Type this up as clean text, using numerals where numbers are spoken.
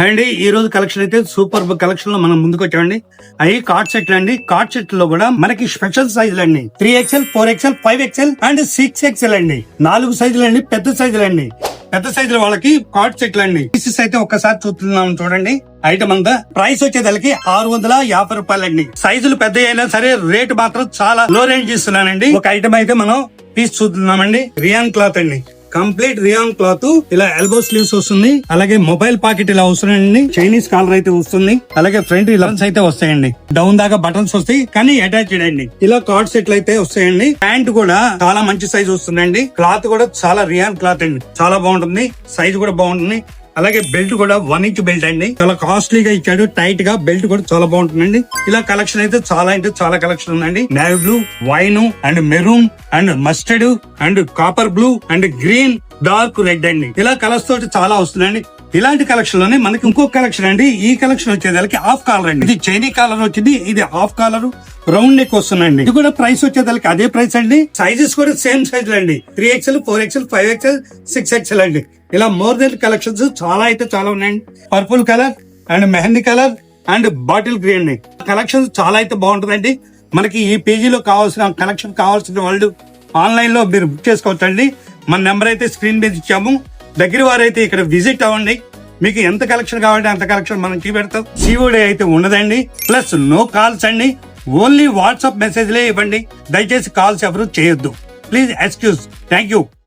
అండి ఈ రోజు కలెక్షన్ అయితే సూపర్ కలెక్షన్ లో మనం ముందుకు వచ్చామండి. అవి కార్డ్ సెట్లు అండి. కార్డ్ సెట్ లో కూడా మనకి స్పెషల్ సైజులు అండి. 3XL, 4XL, 5XL and 6XL అండి. 4 సైజులు అండి. పెద్ద సైజులు అండి. పెద్ద సైజుల వాళ్ళకి కార్డ్ సెట్లు అండి. పీసెస్ అయితే ఒక్కసారి చూస్తున్నాం చూడండి. ఐటమ్ అంతా ప్రైస్ వచ్చేదానికి 650 రూపాయలండి. సైజులు పెద్ద అయినా సరే రేట్ మాత్రం చాలా లో రేంజ్ ఇస్తున్నానండి. ఒక ఐటమ్ అయితే మనం పీస్ చూస్తున్నామండి. రియాన్ క్లాత్ అండి. కంప్లీట్ రియాన్ క్లాత్ ఇలా ఎల్బో స్లీవ్స్ వస్తుంది. అలాగే మొబైల్ పాకెట్ ఇలా వస్తుందండి. చైనీస్ కాలర్ అయితే వస్తుంది. అలాగే ఫ్రంట్ లెన్స్ అయితే వస్తాయండి. డౌన్ దాకా బటన్స్ వస్తాయి కానీ అటాచ్డ్ అండి. ఇలా కార్డ్ సెట్లు అయితే వస్తాయండి. ప్యాంట్ కూడా చాలా మంచి సైజ్ వస్తుందండి. క్లాత్ కూడా చాలా రియాన్ క్లాత్ అండి. చాలా బాగుంటుంది. సైజ్ కూడా బాగుంటుంది. అలాగే బెల్ట్ కూడా 1 ఇంచ్ బెల్ట్ అండి. చాలా కాస్ట్లీగా ఇచ్చాడు. టైట్ గా బెల్ట్ కూడా చాలా బాగుంటుందండి. ఇలా కలెక్షన్ అయితే చాలా కలెక్షన్ ఉందండి. Navy blue, wine and maroon and mustard and copper blue and green, dark red అండి. ఇలా కలర్స్ తోటి చాలా వస్తుందండి. ఇలాంటి కలెక్షన్ లోనే మనకి ఇంకొక కలెక్షన్ అండి. ఈ కలెక్షన్ వచ్చేదానికి హాఫ్ కాలర్ అండి. ఇది చైనీ కాలర్ వచ్చింది. ఇది హాఫ్ కాలర్ రౌండ్ నెక్ వస్తుందండి. ఇది కూడా ప్రైస్ వచ్చేదానికి అదే ప్రైస్ అండి. సైజెస్ కూడా సేమ్ సైజులు అండి. 3XL, 4XL, 5XL, 6XL అండి. ఇలా మోర్ దెన్ కలెక్షన్స్ చాలా ఉన్నాయండి. Purple colour and mehndi colour and bottle green అండి. కలెక్షన్స్ చాలా అయితే బాగుంటుందండి. మనకి ఈ పేజీలో కావాల్సిన కలెక్షన్ కావాల్సిన వాళ్ళు ఆన్లైన్ లో మీరు బుక్ చేసుకోవచ్చండి. మన నెంబర్ అయితే స్క్రీన్ మీద ఇచ్చాము. దగ్గర వారైతే ఇక్కడ విజిట్ అవ్వండి. మీకు ఎంత కలెక్షన్ కావాలంటే అంత కలెక్షన్ మనం చూపెడతాం. సిఓడి అయితే ఉండదండి. ప్లస్ నో కాల్స్ అండి. ఓన్లీ వాట్సాప్ మెసేజ్లే ఇవ్వండి. దయచేసి కాల్స్ ఎవరు చేయొద్దు. Please excuse. Thank you.